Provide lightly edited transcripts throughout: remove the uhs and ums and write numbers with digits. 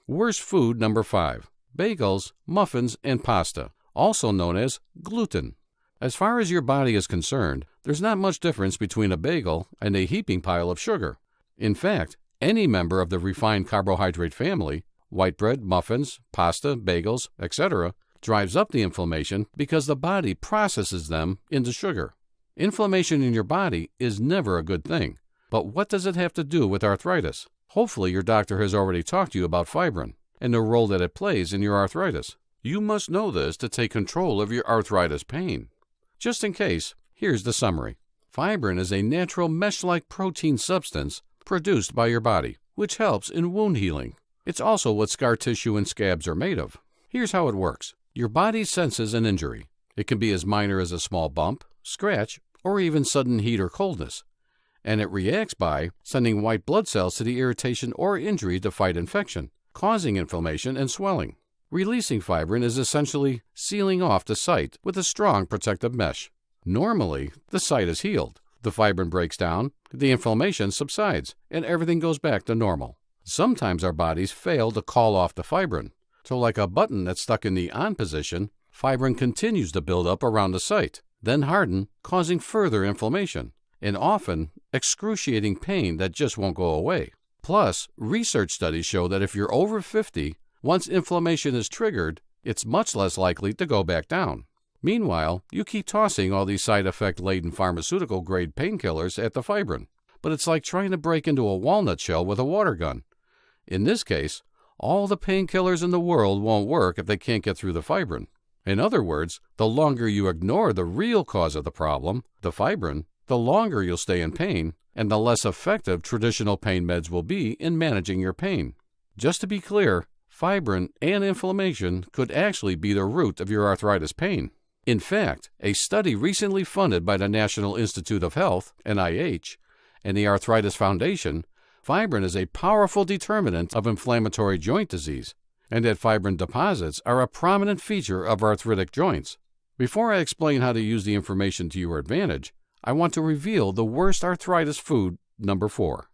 Worst food number 5. Bagels, muffins, and pasta, also known as gluten. As far as your body is concerned, there's not much difference between a bagel and a heaping pile of sugar. In fact, any member of the refined carbohydrate family, white bread, muffins, pasta, bagels, etc., drives up the inflammation because the body processes them into sugar. Inflammation in your body is never a good thing. But what does it have to do with arthritis? Hopefully your doctor has already talked to you about fibrin and the role that it plays in your arthritis. You must know this to take control of your arthritis pain. Just in case, here's the summary. Fibrin is a natural mesh-like protein substance produced by your body, which helps in wound healing. It's also what scar tissue and scabs are made of. Here's how it works. Your body senses an injury. It can be as minor as a small bump, scratch, or even sudden heat or coldness. And it reacts by sending white blood cells to the irritation or injury to fight infection, causing inflammation and swelling. Releasing fibrin is essentially sealing off the site with a strong protective mesh. Normally, the site is healed. The fibrin breaks down, the inflammation subsides, and everything goes back to normal. Sometimes our bodies fail to call off the fibrin. So like a button that's stuck in the on position, fibrin continues to build up around the site, then harden, causing further inflammation, and often excruciating pain that just won't go away. Plus, research studies show that if you're over 50, once inflammation is triggered, it's much less likely to go back down. Meanwhile, you keep tossing all these side effect-laden pharmaceutical-grade painkillers at the fibrin, but it's like trying to break into a walnut shell with a water gun. In this case, all the painkillers in the world won't work if they can't get through the fibrin. In other words, the longer you ignore the real cause of the problem, the fibrin, the longer you'll stay in pain, and the less effective traditional pain meds will be in managing your pain. Just to be clear, fibrin and inflammation could actually be the root of your arthritis pain. In fact, a study recently funded by the National Institute of Health, NIH, and the Arthritis Foundation, fibrin is a powerful determinant of inflammatory joint disease, and that fibrin deposits are a prominent feature of arthritic joints. Before I explain how to use the information to your advantage, I want to reveal the worst arthritis food number 4.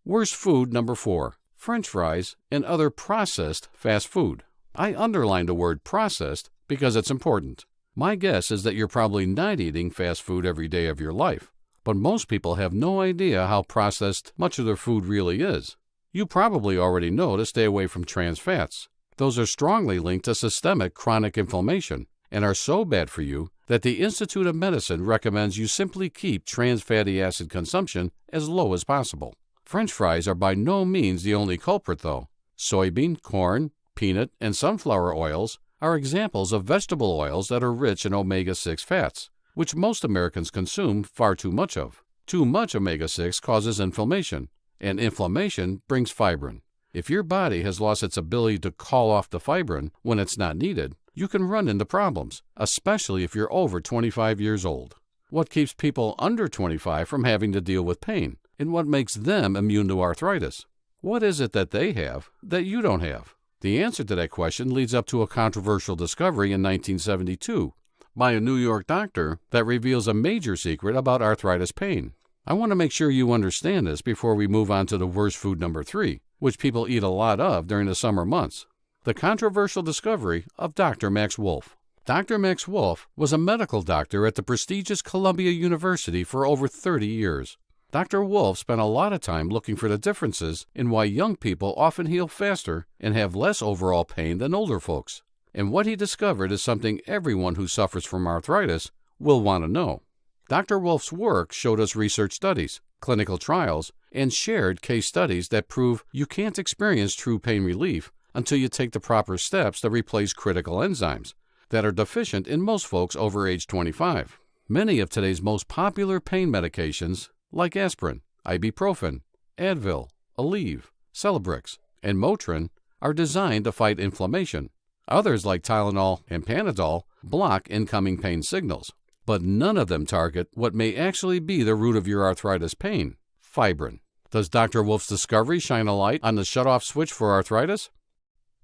Worst food number 4. French fries and other processed fast food. I underlined the word processed because it's important. My guess is that you're probably not eating fast food every day of your life, but most people have no idea how processed much of their food really is. You probably already know to stay away from trans fats. Those are strongly linked to systemic chronic inflammation and are so bad for you that the Institute of Medicine recommends you simply keep trans fatty acid consumption as low as possible. French fries are by no means the only culprit, though. Soybean, corn, peanut, and sunflower oils are examples of vegetable oils that are rich in omega-6 fats, which most Americans consume far too much of. Too much omega-6 causes inflammation, and inflammation brings fibrin. If your body has lost its ability to call off the fibrin when it's not needed, you can run into problems, especially if you're over 25 years old. What keeps people under 25 from having to deal with pain, and what makes them immune to arthritis? What is it that they have that you don't have? The answer to that question leads up to a controversial discovery in 1972 by a New York doctor that reveals a major secret about arthritis pain. I want to make sure you understand this before we move on to the worst food number 3, which people eat a lot of during the summer months. The controversial discovery of Dr. Max Wolf. Dr. Max Wolf was a medical doctor at the prestigious Columbia University for over 30 years. Dr. Wolf spent a lot of time looking for the differences in why young people often heal faster and have less overall pain than older folks. And what he discovered is something everyone who suffers from arthritis will want to know. Dr. Wolf's work showed us research studies, clinical trials, and shared case studies that prove you can't experience true pain relief until you take the proper steps to replace critical enzymes that are deficient in most folks over age 25. Many of today's most popular pain medications, like aspirin, ibuprofen, Advil, Aleve, Celebrex, and Motrin, are designed to fight inflammation. Others, like Tylenol and Panadol, block incoming pain signals. But none of them target what may actually be the root of your arthritis pain, fibrin. Does Dr. Wolf's discovery shine a light on the shutoff switch for arthritis?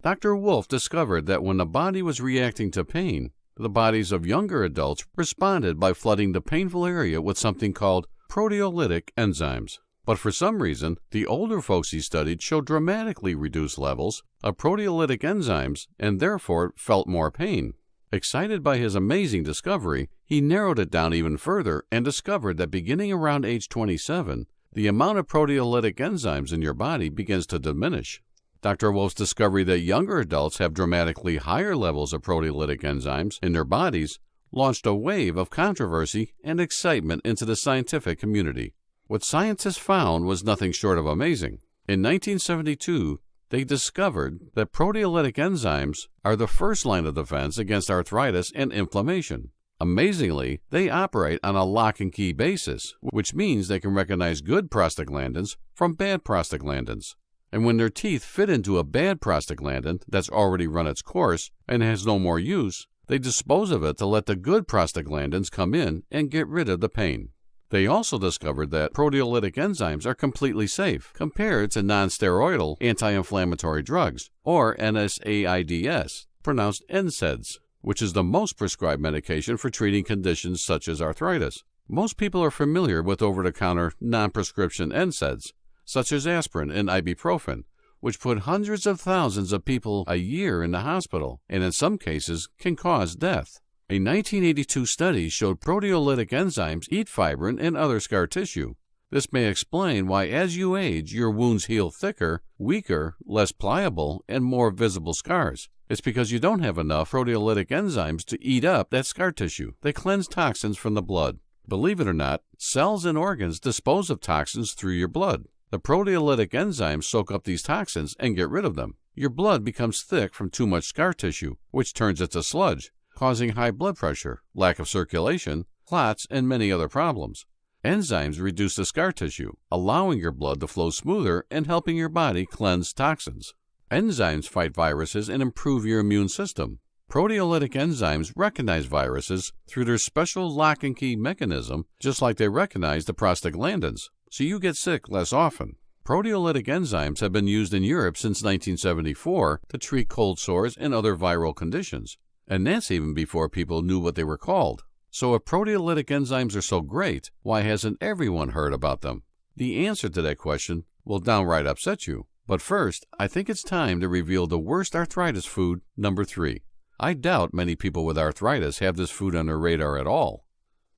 Dr. Wolf discovered that when the body was reacting to pain, the bodies of younger adults responded by flooding the painful area with something called proteolytic enzymes. But for some reason, the older folks he studied showed dramatically reduced levels of proteolytic enzymes and therefore felt more pain. Excited by his amazing discovery, he narrowed it down even further and discovered that beginning around age 27, the amount of proteolytic enzymes in your body begins to diminish. Dr. Wolf's discovery that younger adults have dramatically higher levels of proteolytic enzymes in their bodies launched a wave of controversy and excitement into the scientific community. What scientists found was nothing short of amazing. In 1972, they discovered that proteolytic enzymes are the first line of defense against arthritis and inflammation. Amazingly, they operate on a lock-and-key basis, which means they can recognize good prostaglandins from bad prostaglandins. And when their teeth fit into a bad prostaglandin that's already run its course and has no more use, they dispose of it to let the good prostaglandins come in and get rid of the pain. They also discovered that proteolytic enzymes are completely safe compared to non-steroidal anti-inflammatory drugs, or NSAIDs, pronounced NSAIDs, which is the most prescribed medication for treating conditions such as arthritis. Most people are familiar with over-the-counter non-prescription NSAIDs, such as aspirin and ibuprofen, which put hundreds of thousands of people a year in the hospital and in some cases can cause death. A 1982 study showed proteolytic enzymes eat fibrin and other scar tissue. This may explain why as you age, your wounds heal thicker, weaker, less pliable, and more visible scars. It's because you don't have enough proteolytic enzymes to eat up that scar tissue. They cleanse toxins from the blood. Believe it or not, cells and organs dispose of toxins through your blood. The proteolytic enzymes soak up these toxins and get rid of them. Your blood becomes thick from too much scar tissue, which turns it to sludge, causing high blood pressure, lack of circulation, clots, and many other problems. Enzymes reduce the scar tissue, allowing your blood to flow smoother and helping your body cleanse toxins. Enzymes fight viruses and improve your immune system. Proteolytic enzymes recognize viruses through their special lock-and-key mechanism, just like they recognize the prostaglandins, so you get sick less often. Proteolytic enzymes have been used in Europe since 1974 to treat cold sores and other viral conditions. And that's even before people knew what they were called. So if proteolytic enzymes are so great, why hasn't everyone heard about them? The answer to that question will downright upset you. But first, I think it's time to reveal the worst arthritis food, number 3. I doubt many people with arthritis have this food on their radar at all.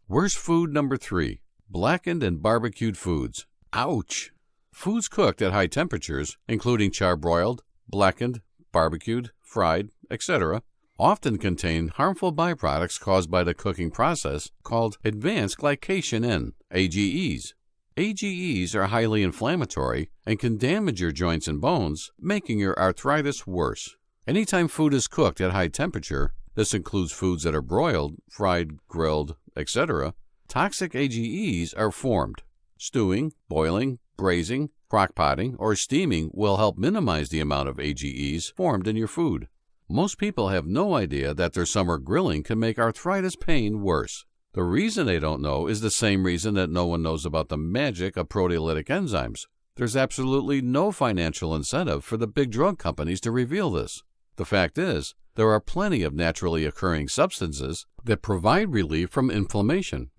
Worst food number 3, blackened and barbecued foods. Ouch! Foods cooked at high temperatures, including charbroiled, blackened, barbecued, fried, etc., often contain harmful byproducts caused by the cooking process called advanced glycation N, AGEs. AGEs are highly inflammatory and can damage your joints and bones, making your arthritis worse. Anytime food is cooked at high temperature, this includes foods that are broiled, fried, grilled, etc., toxic AGEs are formed. Stewing, boiling, braising, crock-potting, or steaming will help minimize the amount of AGEs formed in your food. Most people have no idea that their summer grilling can make arthritis pain worse. The reason they don't know is the same reason that no one knows about the magic of proteolytic enzymes. There's absolutely no financial incentive for the big drug companies to reveal this. The fact is, there are plenty of naturally occurring substances that provide relief from inflammation.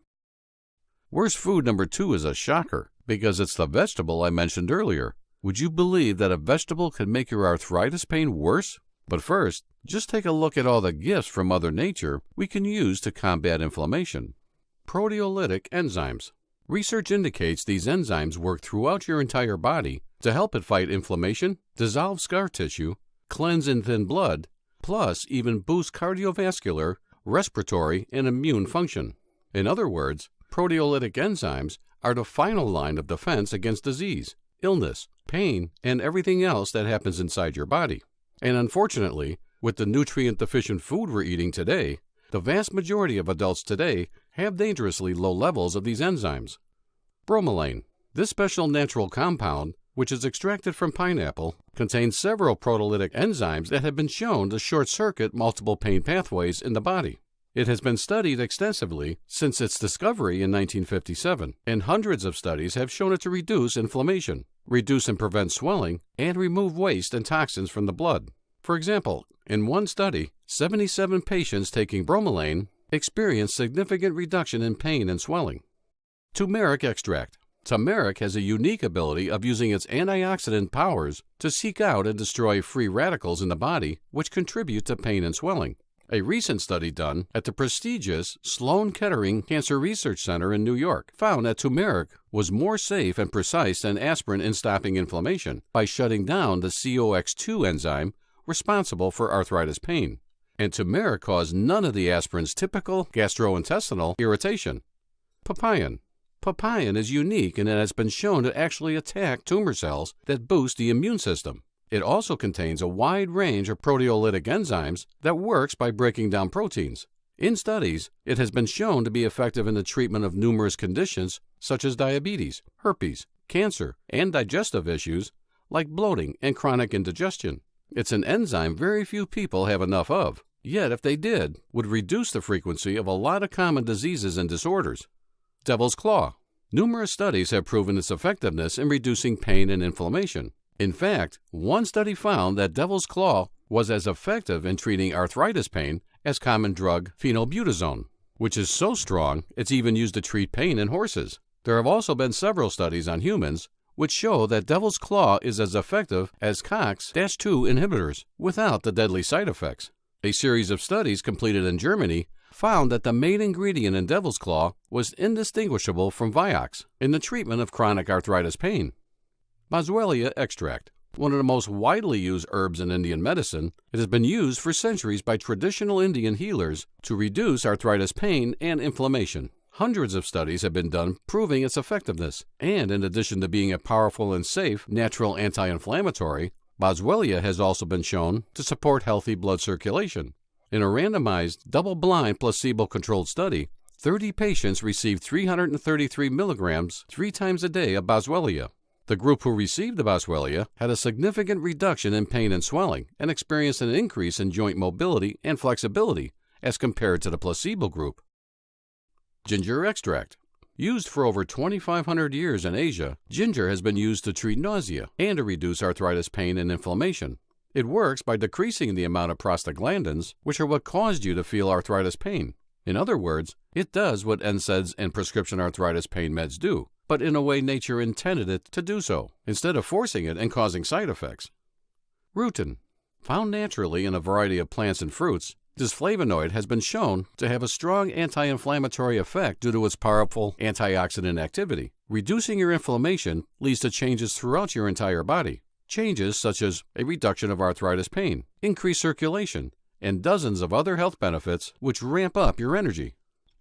Worst food number 2 is a shocker, because it's the vegetable I mentioned earlier. Would you believe that a vegetable can make your arthritis pain worse? But first, just take a look at all the gifts from Mother Nature we can use to combat inflammation. Proteolytic enzymes. Research indicates these enzymes work throughout your entire body to help it fight inflammation, dissolve scar tissue, cleanse and thin blood, plus even boost cardiovascular, respiratory, and immune function. In other words, proteolytic enzymes are the final line of defense against disease, illness, pain, and everything else that happens inside your body. And unfortunately, with the nutrient-deficient food we're eating today, the vast majority of adults today have dangerously low levels of these enzymes. Bromelain. This special natural compound, which is extracted from pineapple, contains several proteolytic enzymes that have been shown to short-circuit multiple pain pathways in the body. It has been studied extensively since its discovery in 1957, and hundreds of studies have shown it to reduce inflammation, reduce and prevent swelling, and remove waste and toxins from the blood. For example, in one study, 77 patients taking bromelain experienced significant reduction in pain and swelling. Turmeric extract. Turmeric has a unique ability of using its antioxidant powers to seek out and destroy free radicals in the body, which contribute to pain and swelling. A recent study done at the prestigious Sloan Kettering Cancer Research Center in New York found that turmeric was more safe and precise than aspirin in stopping inflammation by shutting down the COX-2 enzyme responsible for arthritis pain. And turmeric caused none of the aspirin's typical gastrointestinal irritation. Papain. Papain is unique in that it's been shown to actually attack tumor cells that boost the immune system. It also contains a wide range of proteolytic enzymes that works by breaking down proteins. In studies, it has been shown to be effective in the treatment of numerous conditions such as diabetes, herpes, cancer, and digestive issues like bloating and chronic indigestion. It's an enzyme very few people have enough of, yet if they did, would reduce the frequency of a lot of common diseases and disorders. Devil's Claw. Numerous studies have proven its effectiveness in reducing pain and inflammation. In fact, one study found that Devil's Claw was as effective in treating arthritis pain as common drug phenylbutazone, which is so strong it's even used to treat pain in horses. There have also been several studies on humans which show that Devil's Claw is as effective as COX-2 inhibitors without the deadly side effects. A series of studies completed in Germany found that the main ingredient in Devil's Claw was indistinguishable from Vioxx in the treatment of chronic arthritis pain. Boswellia extract. One of the most widely used herbs in Indian medicine, it has been used for centuries by traditional Indian healers to reduce arthritis pain and inflammation. Hundreds of studies have been done proving its effectiveness, and in addition to being a powerful and safe natural anti-inflammatory, Boswellia has also been shown to support healthy blood circulation. In a randomized, double-blind, placebo-controlled study, 30 patients received 333 milligrams 3 times a day of Boswellia. The group who received the Boswellia had a significant reduction in pain and swelling and experienced an increase in joint mobility and flexibility as compared to the placebo group. Ginger extract. Used for over 2,500 years in Asia, ginger has been used to treat nausea and to reduce arthritis pain and inflammation. It works by decreasing the amount of prostaglandins, which are what caused you to feel arthritis pain. In other words, it does what NSAIDs and prescription arthritis pain meds do, but in a way nature intended it to do so, instead of forcing it and causing side effects. Rutin. Found naturally in a variety of plants and fruits, this flavonoid has been shown to have a strong anti-inflammatory effect due to its powerful antioxidant activity. Reducing your inflammation leads to changes throughout your entire body. Changes such as a reduction of arthritis pain, increased circulation, and dozens of other health benefits which ramp up your energy.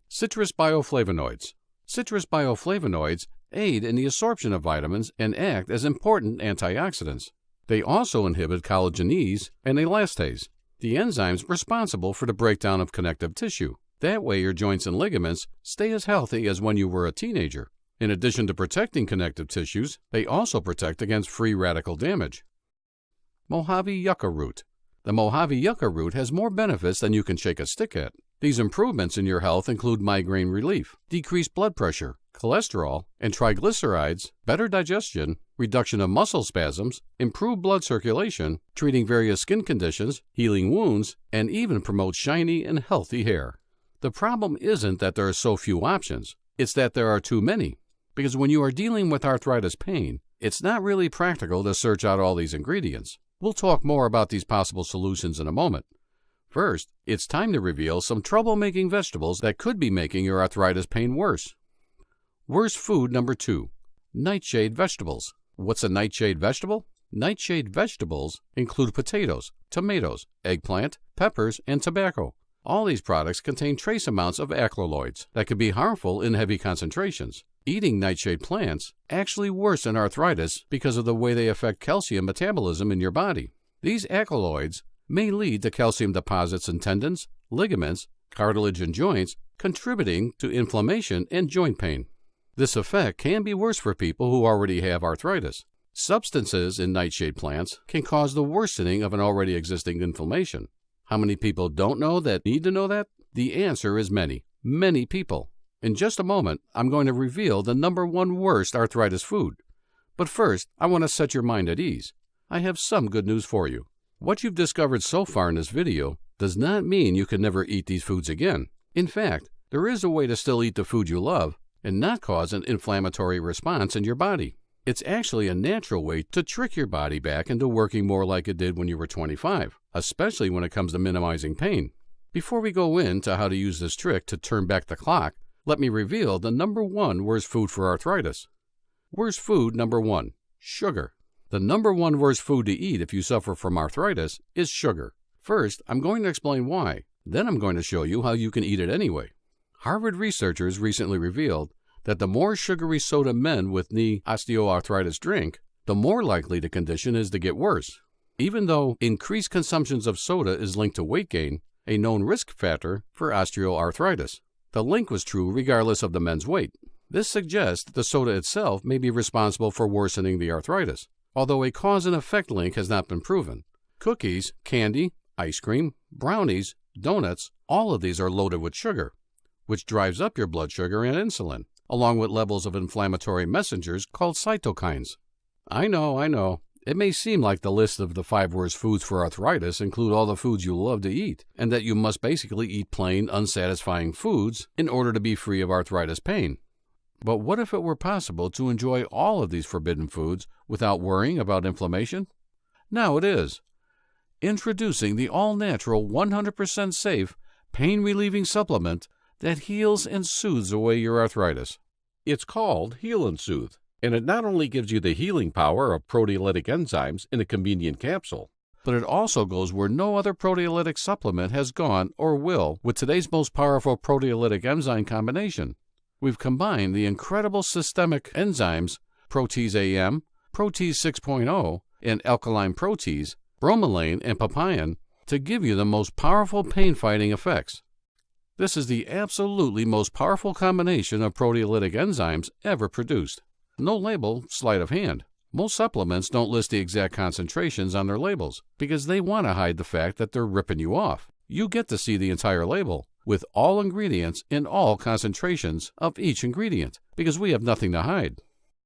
Citrus bioflavonoids. Citrus bioflavonoids aid in the absorption of vitamins and act as important antioxidants. They also inhibit collagenase and elastase, the enzymes responsible for the breakdown of connective tissue. That way your joints and ligaments stay as healthy as when you were a teenager. In addition to protecting connective tissues, they also protect against free radical damage. Mojave yucca root. The Mojave yucca root has more benefits than you can shake a stick at. These improvements in your health include migraine relief, decreased blood pressure, cholesterol and triglycerides, better digestion, reduction of muscle spasms, improved blood circulation, treating various skin conditions, healing wounds, and even promotes shiny and healthy hair. The problem isn't that there are so few options, it's that there are too many. Because when you are dealing with arthritis pain, it's not really practical to search out all these ingredients. We'll talk more about these possible solutions in a moment. First, it's time to reveal some troublemaking vegetables that could be making your arthritis pain worse. Worst food number 2, nightshade vegetables. What's a nightshade vegetable? Nightshade vegetables include potatoes, tomatoes, eggplant, peppers, and tobacco. All these products contain trace amounts of alkaloids that can be harmful in heavy concentrations. Eating nightshade plants actually worsen arthritis because of the way they affect calcium metabolism in your body. These alkaloids may lead to calcium deposits in tendons, ligaments, cartilage, and joints, contributing to inflammation and joint pain. This effect can be worse for people who already have arthritis. Substances in nightshade plants can cause the worsening of an already existing inflammation. How many people don't know that need to know that? The answer is many, many people. In just a moment, I'm going to reveal the number 1 worst arthritis food. But first, I want to set your mind at ease. I have some good news for you. What you've discovered so far in this video does not mean you can never eat these foods again. In fact, there is a way to still eat the food you love and not cause an inflammatory response in your body. It's actually a natural way to trick your body back into working more like it did when you were 25, especially when it comes to minimizing pain. Before we go into how to use this trick to turn back the clock, let me reveal the number one worst food for arthritis. Worst food number one, sugar. The number one worst food to eat if you suffer from arthritis is sugar. First, I'm going to explain why. Then I'm going to show you how you can eat it anyway. Harvard researchers recently revealed that the more sugary soda men with knee osteoarthritis drink, the more likely the condition is to get worse. Even though increased consumptions of soda is linked to weight gain, a known risk factor for osteoarthritis. The link was true regardless of the men's weight. This suggests that the soda itself may be responsible for worsening the arthritis, although a cause and effect link has not been proven. Cookies, candy, ice cream, brownies, donuts, all of these are loaded with sugar, which drives up your blood sugar and insulin, along with levels of inflammatory messengers called cytokines. I know. It may seem like the list of the 5 worst foods for arthritis include all the foods you love to eat, and that you must basically eat plain, unsatisfying foods in order to be free of arthritis pain. But what if it were possible to enjoy all of these forbidden foods without worrying about inflammation? Now it is. Introducing the all-natural, 100% safe, pain-relieving supplement that heals and soothes away your arthritis. It's called Heal and Soothe, and it not only gives you the healing power of proteolytic enzymes in a convenient capsule, but it also goes where no other proteolytic supplement has gone or will with today's most powerful proteolytic enzyme combination. We've combined the incredible systemic enzymes Protease AM, Protease 6.0, and alkaline protease, bromelain, and papain to give you the most powerful pain-fighting effects. This is the absolutely most powerful combination of proteolytic enzymes ever produced. No label, sleight of hand. Most supplements don't list the exact concentrations on their labels because they want to hide the fact that they're ripping you off. You get to see the entire label with all ingredients in all concentrations of each ingredient because we have nothing to hide.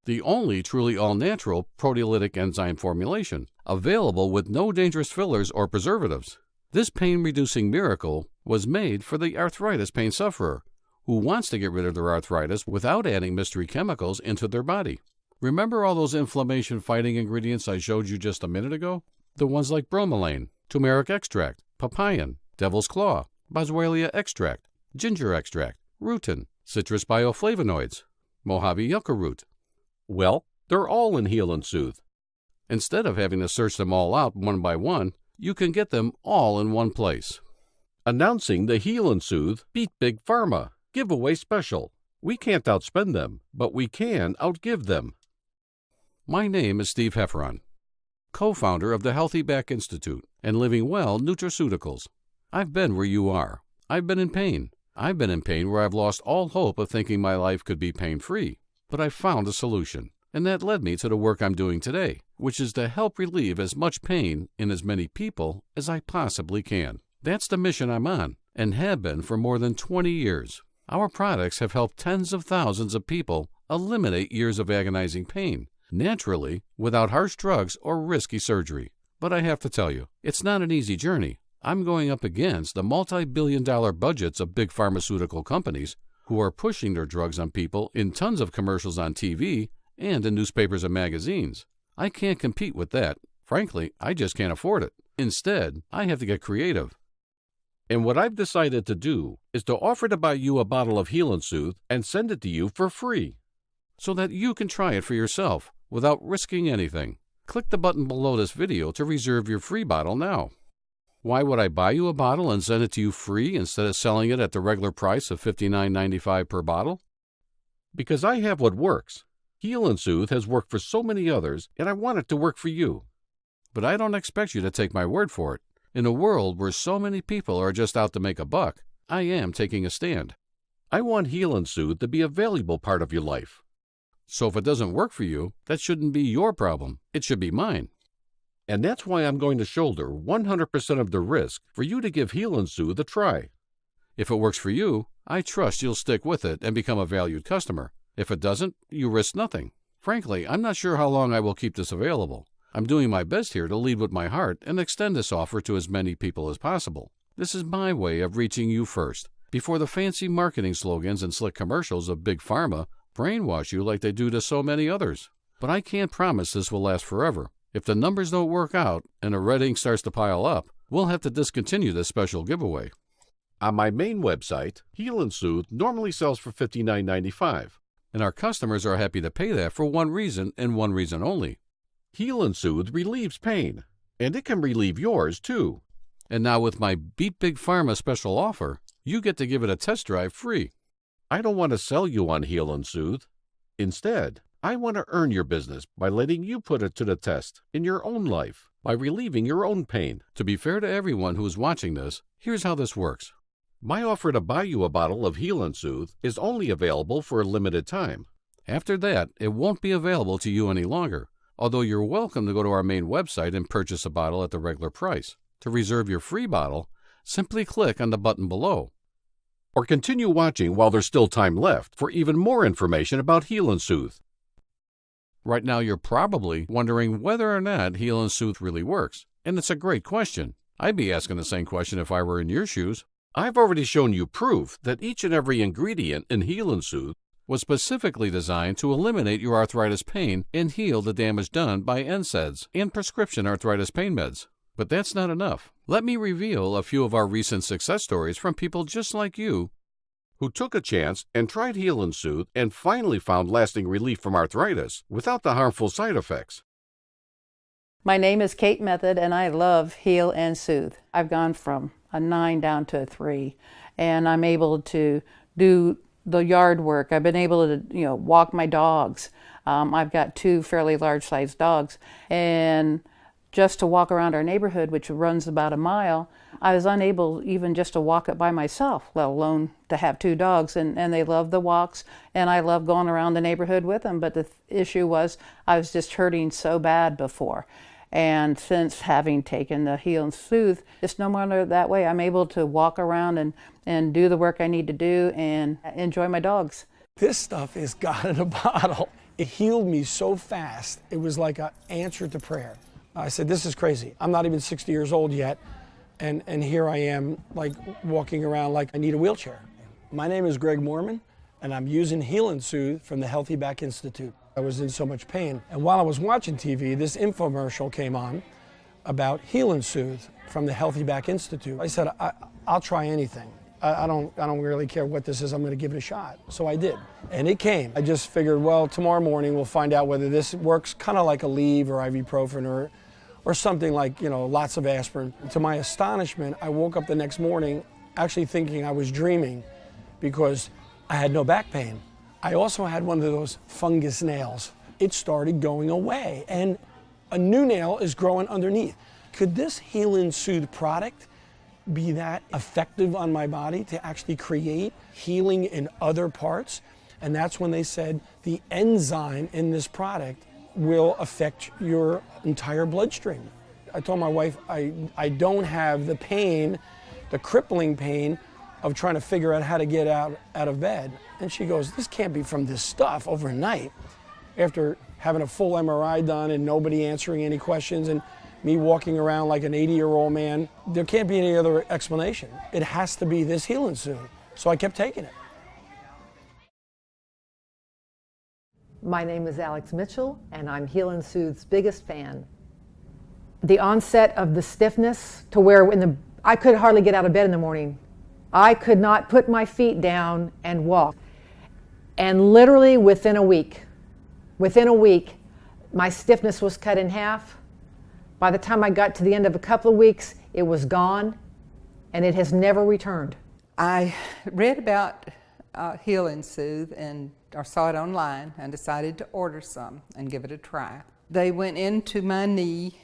The only truly all-natural proteolytic enzyme formulation, available with no dangerous fillers or preservatives. This pain-reducing miracle was made for the arthritis pain sufferer who wants to get rid of their arthritis without adding mystery chemicals into their body. Remember all those inflammation-fighting ingredients I showed you just a minute ago? The ones like bromelain, turmeric extract, papain, devil's claw, boswellia extract, ginger extract, rutin, citrus bioflavonoids, Mojave yucca root. Well, they're all in Heal and Soothe. Instead of having to search them all out one by one, you can get them all in one place. Announcing the Heal and Soothe Beat Big Pharma giveaway special. We can't outspend them, but we can outgive them. My name is Steve Hefferon, co-founder of the Healthy Back Institute and Living Well Nutraceuticals. I've been where you are. I've been in pain. I've been in pain where I've lost all hope of thinking my life could be pain-free. But I found a solution, and that led me to the work I'm doing today, which is to help relieve as much pain in as many people as I possibly can. That's the mission I'm on, and have been for more than 20 years. Our products have helped tens of thousands of people eliminate years of agonizing pain, naturally, without harsh drugs or risky surgery. But I have to tell you, it's not an easy journey. I'm going up against the multi-billion-dollar budgets of big pharmaceutical companies who are pushing their drugs on people in tons of commercials on TV and in newspapers and magazines. I can't compete with that. Frankly, I just can't afford it. Instead, I have to get creative. And what I've decided to do is to offer to buy you a bottle of Heal and Soothe and send it to you for free, so that you can try it for yourself without risking anything. Click the button below this video to reserve your free bottle now. Why would I buy you a bottle and send it to you free instead of selling it at the regular price of $59.95 per bottle? Because I have what works. Heal and Soothe has worked for so many others, and I want it to work for you. But I don't expect you to take my word for it. In a world where so many people are just out to make a buck, I am taking a stand. I want Heal and Soothe to be a valuable part of your life. So if it doesn't work for you, that shouldn't be your problem. It should be mine. And that's why I'm going to shoulder 100% of the risk for you to give Heal and Soothe a try. If it works for you, I trust you'll stick with it and become a valued customer. If it doesn't, you risk nothing. Frankly, I'm not sure how long I will keep this available. I'm doing my best here to lead with my heart and extend this offer to as many people as possible. This is my way of reaching you first, before the fancy marketing slogans and slick commercials of Big Pharma brainwash you like they do to so many others. But I can't promise this will last forever. If the numbers don't work out and the red ink starts to pile up, we'll have to discontinue this special giveaway. On my main website, Heal and Soothe normally sells for $59.95, and our customers are happy to pay that for one reason and one reason only. Heal and Soothe relieves pain, and it can relieve yours too. And now with my Beat Big Pharma special offer, you get to give it a test drive free. I don't want to sell you on Heal and Soothe. Instead, I want to earn your business by letting you put it to the test in your own life, by relieving your own pain. To be fair to everyone who is watching this, here's how this works. My offer to buy you a bottle of Heal and Soothe is only available for a limited time. After that, it won't be available to you any longer, although you're welcome to go to our main website and purchase a bottle at the regular price. To reserve your free bottle, simply click on the button below. Or continue watching while there's still time left for even more information about Heal and Soothe. Right now you're probably wondering whether or not Heal and Soothe really works, and it's a great question. I'd be asking the same question if I were in your shoes. I've already shown you proof that each and every ingredient in Heal and Soothe was specifically designed to eliminate your arthritis pain and heal the damage done by NSAIDs and prescription arthritis pain meds. But that's not enough. Let me reveal a few of our recent success stories from people just like you who took a chance and tried Heal and Soothe and finally found lasting relief from arthritis without the harmful side effects. My name is Kate Method, and I love Heal and Soothe. I've gone from a 9 down to a 3, and I'm able to do the yard work. I've been able to, walk my dogs. I've got 2 fairly large-sized dogs, and just to walk around our neighborhood, which runs about a mile, I was unable even just to walk it by myself, let alone to have 2 dogs, and they love the walks, and I love going around the neighborhood with them. But the issue was I was just hurting so bad before. And since having taken the Heal and Soothe, it's no longer that way. I'm able to walk around and do the work I need to do and enjoy my dogs. This stuff is God in a bottle. It healed me so fast. It was like an answer to prayer. I said, this is crazy. I'm not even 60 years old yet. And here I am, like walking around like I need a wheelchair. My name is Greg Mormon, and I'm using Heal and Soothe from the Healthy Back Institute. I was in so much pain. And while I was watching TV, this infomercial came on about Heal and Soothe from the Healthy Back Institute. I said, I'll try anything. I don't really care what this is. I'm going to give it a shot. So I did. And it came. I just figured, well, tomorrow morning we'll find out whether this works, kind of like a Aleve or ibuprofen or something like, lots of aspirin. To my astonishment, I woke up the next morning actually thinking I was dreaming because I had no back pain. I also had one of those fungus nails. It started going away, and a new nail is growing underneath. Could this Heal and Soothe product be that effective on my body to actually create healing in other parts? And that's when they said the enzyme in this product will affect your entire bloodstream. I told my wife I don't have the pain, the crippling pain of trying to figure out how to get out of bed. And she goes, this can't be from this stuff overnight. After having a full MRI done and nobody answering any questions and me walking around like an 80-year-old man, there can't be any other explanation. It has to be this Heal and Soothe. So I kept taking it. My name is Alex Mitchell, and I'm Heal and Soothes biggest fan. The onset of the stiffness to where I could hardly get out of bed in the morning. I could not put my feet down and walk. And literally within a week, my stiffness was cut in half. By the time I got to the end of a couple of weeks, it was gone, and it has never returned. I read about Heal and Soothe or saw it online and decided to order some and give it a try. They went into my knee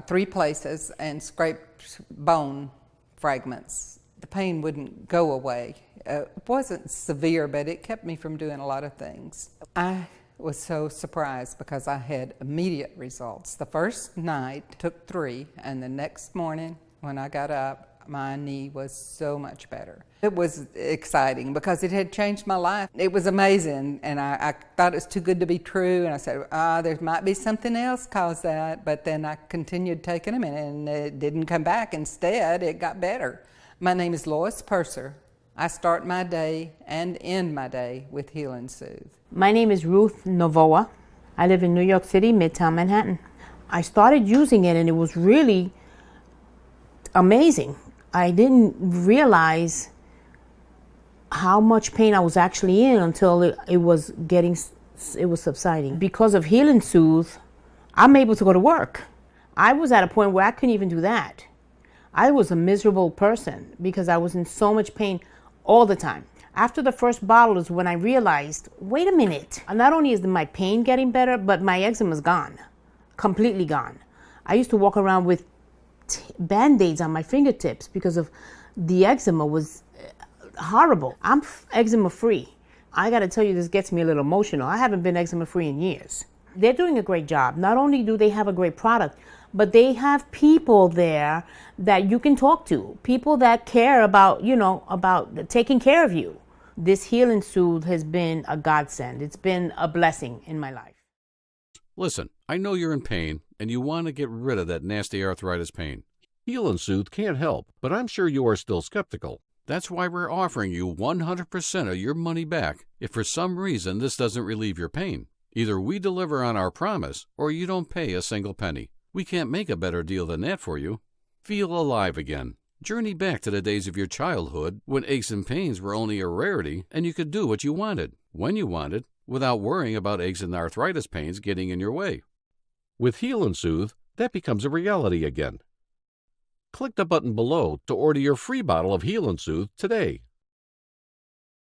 3 places and scraped bone fragments. The pain wouldn't go away. It wasn't severe, but it kept me from doing a lot of things. I was so surprised because I had immediate results. The first night took 3, and the next morning when I got up, my knee was so much better. It was exciting because it had changed my life. It was amazing, and I thought it was too good to be true, and I said, there might be something else caused that, but then I continued taking them, and it didn't come back. Instead, it got better. My name is Lois Purser. I start my day and end my day with Heal and Soothe. My name is Ruth Novoa. I live in New York City, Midtown Manhattan. I started using it and it was really amazing. I didn't realize how much pain I was actually in until it was subsiding. Because of Heal and Soothe, I'm able to go to work. I was at a point where I couldn't even do that. I was a miserable person because I was in so much pain all the time. After the first bottle is when I realized, wait a minute, not only is my pain getting better, but my eczema's gone, completely gone. I used to walk around with Band-Aids on my fingertips because of the eczema was horrible. I'm eczema free. I gotta tell you, this gets me a little emotional. I haven't been eczema free in years. They're doing a great job. Not only do they have a great product, but they have people there that you can talk to, people that care about, about taking care of you. This Heal and Soothe has been a godsend. It's been a blessing in my life. Listen, I know you're in pain and you want to get rid of that nasty arthritis pain. Heal and Soothe can't help, but I'm sure you are still skeptical. That's why we're offering you 100% of your money back if for some reason this doesn't relieve your pain. Either we deliver on our promise or you don't pay a single penny. We can't make a better deal than that for you. Feel alive again. Journey back to the days of your childhood when aches and pains were only a rarity and you could do what you wanted, when you wanted, without worrying about aches and arthritis pains getting in your way. With Heal and Soothe, that becomes a reality again. Click the button below to order your free bottle of Heal and Soothe today.